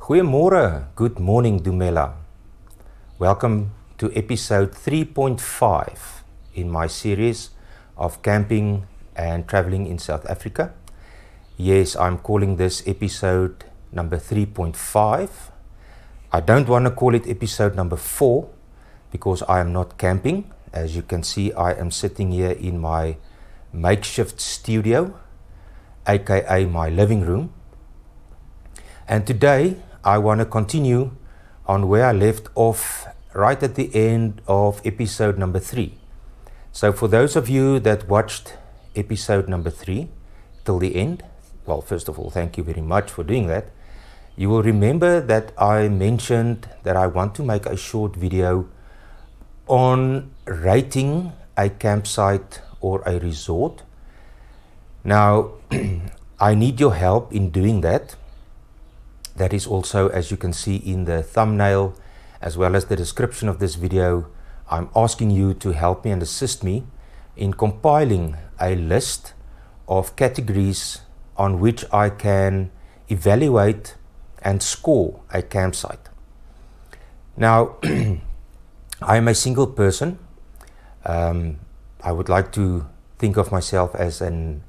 Goeiemorgen, good morning Dumela. Welcome to episode 3.5 in my series of camping and traveling in South Africa. Yes, I'm calling this episode number 3.5. I don't want to call it episode number 4 because I am not camping. As you can see, I am sitting here in my makeshift studio, aka my living room. And today I want to continue on where I left off right at the end of episode number 3. So for those of you that watched episode number 3 till the end, well, first of all, thank you very much for doing that. You will remember that I mentioned that I want to make a short video on rating a campsite or a resort. Now, I need your help in doing that. That is also, as you can see in the thumbnail, as well as the description of this video, I'm asking you to help me and assist me in compiling a list of categories on which I can evaluate and score a campsite. Now, I am a single person. I would like to think of myself as an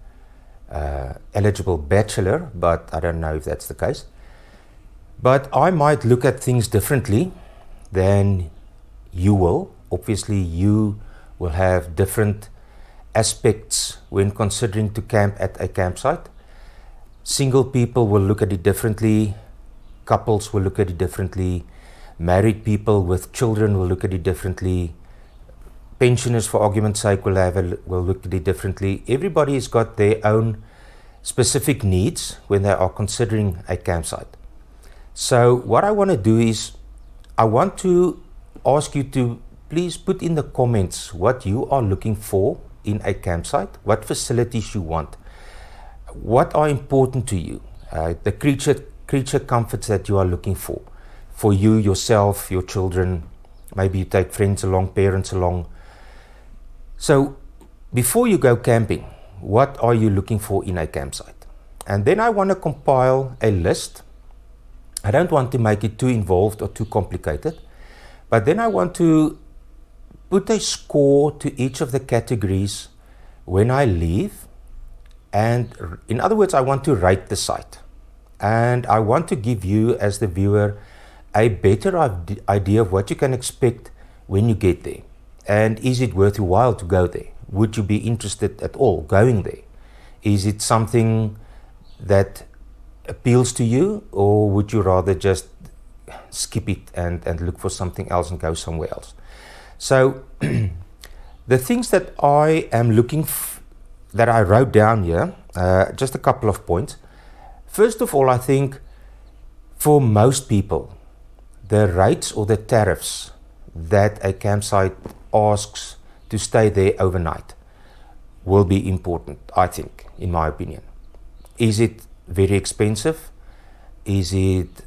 eligible bachelor, but I don't know if that's the case. But I might look at things differently than you will. Obviously, you will have different aspects when considering to camp at a campsite. Single people will look at it differently. Couples will look at it differently. Married people with children will look at it differently. Pensioners, for argument's sake, will look at it differently. Everybody has got their own specific needs when they are considering a campsite. So what I want to do is, I want to ask you to please put in the comments what you are looking for in a campsite, what facilities you want, what are important to you, the creature comforts that you are looking for you, yourself, your children, maybe you take friends along, parents along. So before you go camping, what are you looking for in a campsite? And then I want to compile a list. I don't want to make it too involved or too complicated, but then I want to put a score to each of the categories when I leave. And in other words, I want to rate the site. And I want to give you, as the viewer, a better idea of what you can expect when you get there. And is it worth your while to go there? Would you be interested at all going there? Is it something that appeals to you, or would you rather just skip it and look for something else and go somewhere else? So the things that I am looking that I wrote down here, just a couple of points. First of all, I think for most people, the rates or the tariffs that a campsite asks to stay there overnight will be important, I think, in my opinion. Is it very expensive? Is it,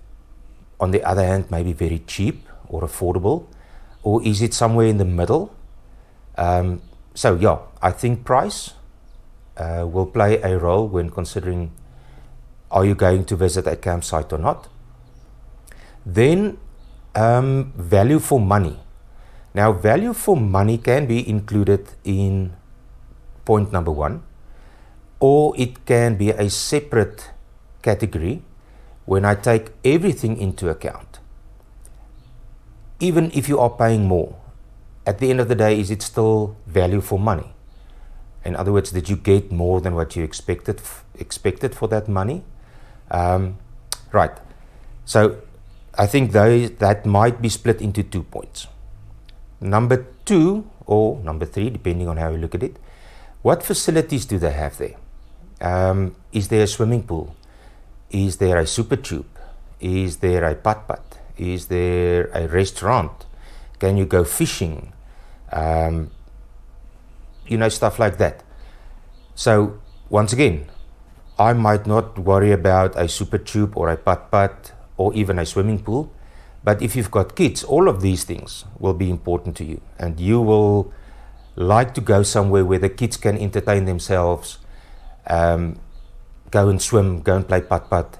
on the other hand, maybe very cheap or affordable? Or is it somewhere in the middle? So yeah, I think price will play a role when considering, are you going to visit a campsite or not? Then value for money. Now, value for money can be included in point number 1, or it can be a separate category when I take everything into account. Even if you are paying more, at the end of the day, is it still value for money? In other words, did you get more than what you expected for that money? Right. So I think that might be split into 2 points. Number 2 or number 3, depending on how you look at it, what facilities do they have there? Is there a swimming pool? Is there a super tube? Is there a putt-putt? Is there a restaurant? Can you go fishing? Stuff like that. So once again, I might not worry about a super tube or a putt-putt or even a swimming pool, but if you've got kids, all of these things will be important to you, and you will like to go somewhere where the kids can entertain themselves, go and swim, go and play putt-putt.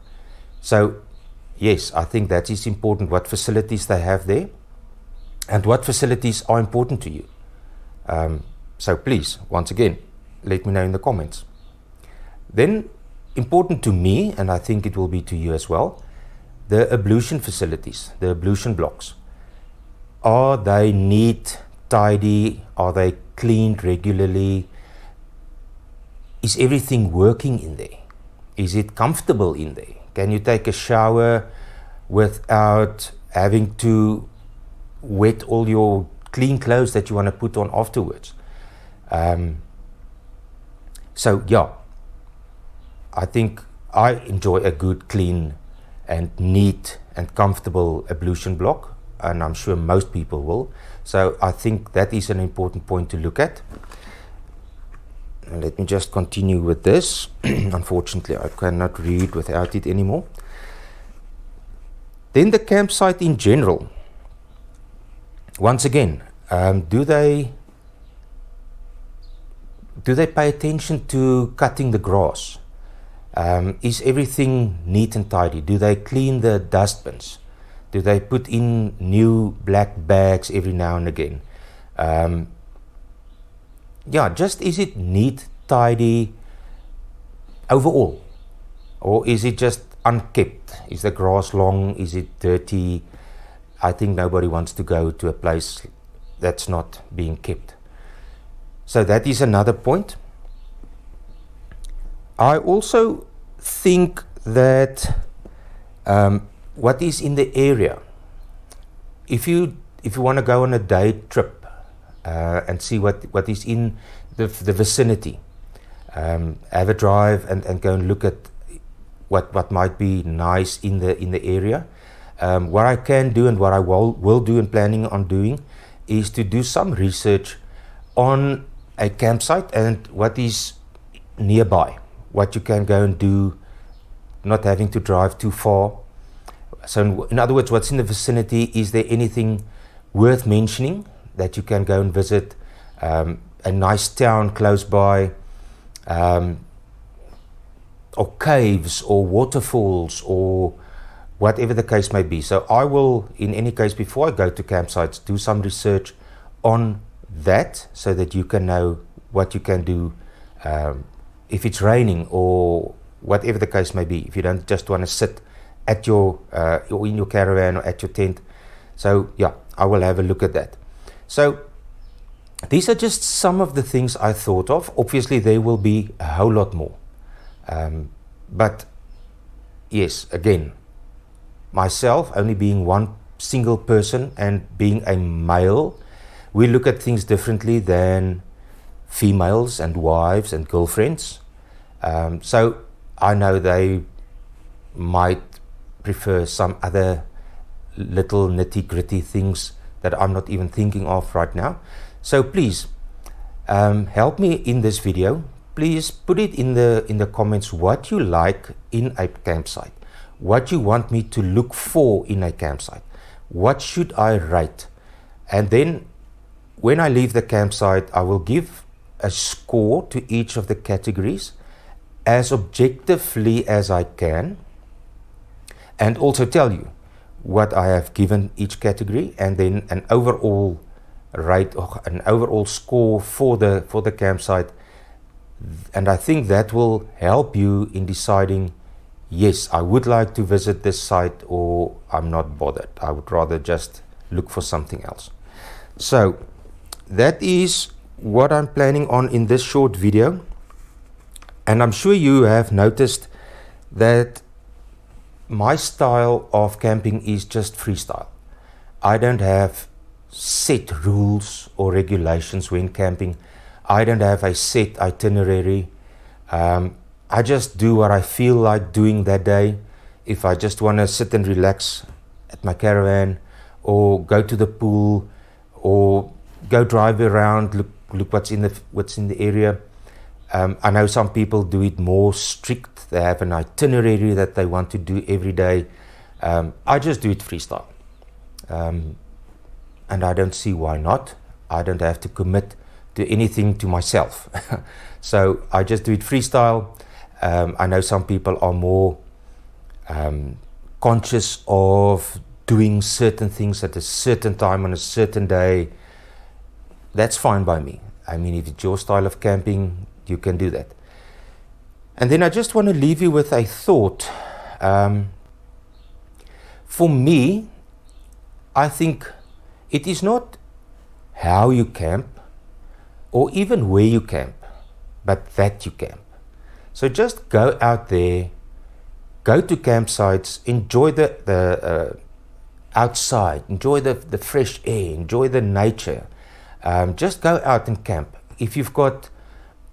So yes, I think that is important, what facilities they have there and what facilities are important to you. So please, once again, let me know in the comments. Then, important to me, and I think it will be to you as well, the ablution facilities, the ablution blocks. Are they neat, tidy? Are they cleaned regularly? Is everything working in there? Is it comfortable in there? Can you take a shower without having to wet all your clean clothes that you want to put on afterwards? So yeah, I think I enjoy a good, clean and neat and comfortable ablution block, and I'm sure most people will. So I think that is an important point to look at. And let me just continue with this. Unfortunately, I cannot read without it anymore. Then the campsite in general. Once again, do they pay attention to cutting the grass? Is everything neat and tidy? Do they clean the dustbins? Do they put in new black bags every now and again? Yeah, just is it neat, tidy overall? Or is it just unkept? Is the grass long? Is it dirty? I think nobody wants to go to a place that's not being kept. So that is another point. I also think that what is in the area, if you want to go on a day trip and see what is in the vicinity, have a drive and go and look at what might be nice in the area. What I can do and what I will do and planning on doing is to do some research on a campsite and what is nearby, what you can go and do, not having to drive too far. So in other words, what's in the vicinity, is there anything worth mentioning that you can go and visit, a nice town close by, or caves or waterfalls or whatever the case may be. So I will, in any case, before I go to campsites, do some research on that so that you can know what you can do if it's raining or whatever the case may be, if you don't just want to sit at your or in your caravan or at your tent. So yeah, I will have a look at that. So these are just some of the things I thought of. Obviously there will be a whole lot more, but yes, again, myself only being one single person and being a male, we look at things differently than females and wives and girlfriends. So I know they might prefer some other little nitty-gritty things that I'm not even thinking of right now. So please help me in this video. Please put it in the comments what you like in a campsite, what you want me to look for in a campsite, what should I rate, and then when I leave the campsite I will give a score to each of the categories as objectively as I can, and also tell you what I have given each category, and then an overall rate or an overall score for the campsite. And I think that will help you in deciding, yes, I would like to visit this site, or I'm not bothered, I would rather just look for something else. So that is what I'm planning on in this short video. And I'm sure you have noticed that my style of camping is just freestyle. I don't have set rules or regulations when camping. I don't have a set itinerary. I just do what I feel like doing that day. If I just want to sit and relax at my caravan, or go to the pool, or go drive around, look what's in the area. I know some people do it more strict. They have an itinerary that they want to do every day. I just do it freestyle. And I don't see why not. I don't have to commit to anything to myself. So I just do it freestyle. I know some people are more conscious of doing certain things at a certain time on a certain day, that's fine by me. I mean, if it's your style of camping, you can do that. And then I just want to leave you with a thought. For me, I think it is not how you camp or even where you camp, but that you camp. So just go out there, go to campsites, enjoy the outside, enjoy the fresh air, enjoy the nature. Just go out and camp. If you've got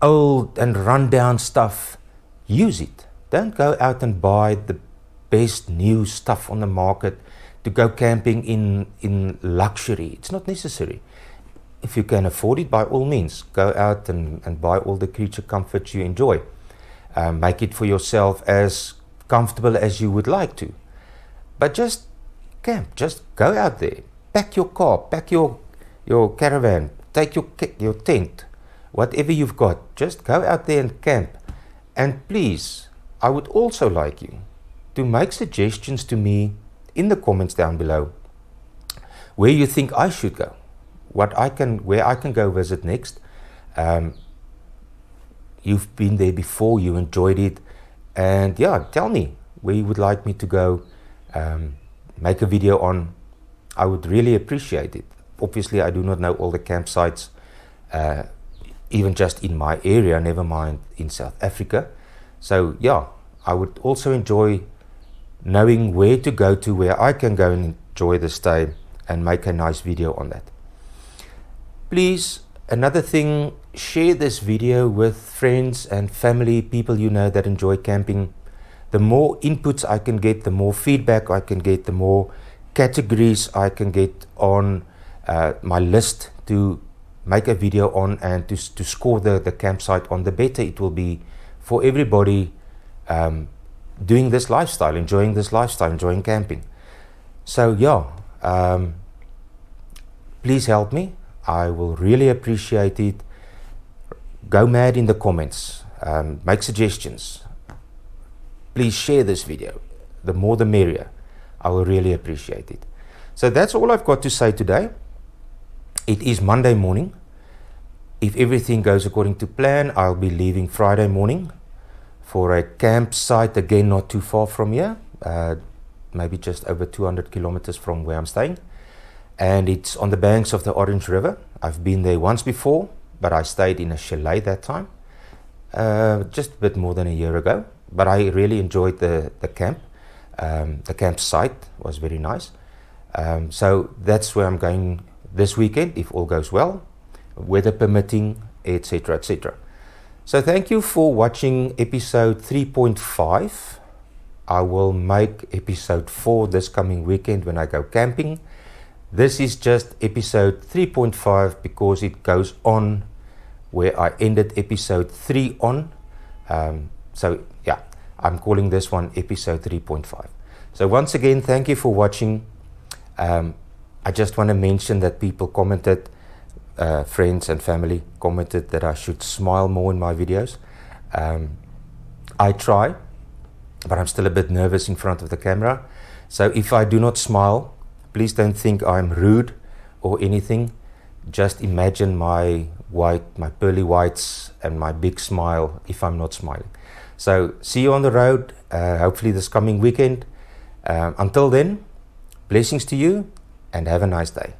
old and run-down stuff, use it. Don't go out and buy the best new stuff on the market to go camping in luxury. It's not necessary. If you can afford it, by all means, go out and buy all the creature comforts you enjoy. Make it for yourself as comfortable as you would like to. But just camp, just go out there. Pack your car, pack your caravan, take your tent, whatever you've got. Just go out there and camp. And please, I would also like you to make suggestions to me in the comments down below where you think I should go, where I can go visit next. You've been there before, you enjoyed it, and yeah, tell me where you would like me to go, make a video on. I would really appreciate it. Obviously, I do not know all the campsites, even just in my area, never mind in South Africa. So yeah, I would also enjoy knowing where to go to, where I can go and enjoy the stay and make a nice video on that. Please, another thing, share this video with friends and family, people you know that enjoy camping. The more inputs I can get, the more feedback I can get, the more categories I can get on my list to make a video on and to score the campsite on, the better it will be for everybody doing this lifestyle, enjoying this lifestyle, enjoying camping. So yeah, please help me. I will really appreciate it. Go mad in the comments, make suggestions. Please share this video. The more the merrier. I will really appreciate it. So that's all I've got to say today. It is Monday morning. If everything goes according to plan, I'll be leaving Friday morning for a campsite, again not too far from here, maybe just over 200 kilometers from where I'm staying. And it's on the banks of the Orange River. I've been there once before, but I stayed in a chalet that time, just a bit more than a year ago. But I really enjoyed the camp. The campsite was very nice. So that's where I'm going this weekend, if all goes well, weather permitting, etc., etc. So thank you for watching episode 3.5. I will make episode 4 this coming weekend when I go camping. This is just episode 3.5 because it goes on where I ended episode 3 on. So yeah, I'm calling this one episode 3.5. So once again, thank you for watching. I just want to mention that people commented, friends and family commented that I should smile more in my videos. I try, but I'm still a bit nervous in front of the camera. So if I do not smile, please don't think I'm rude or anything. Just imagine my pearly whites and my big smile if I'm not smiling. So see you on the road, hopefully this coming weekend. Until then, blessings to you and have a nice day.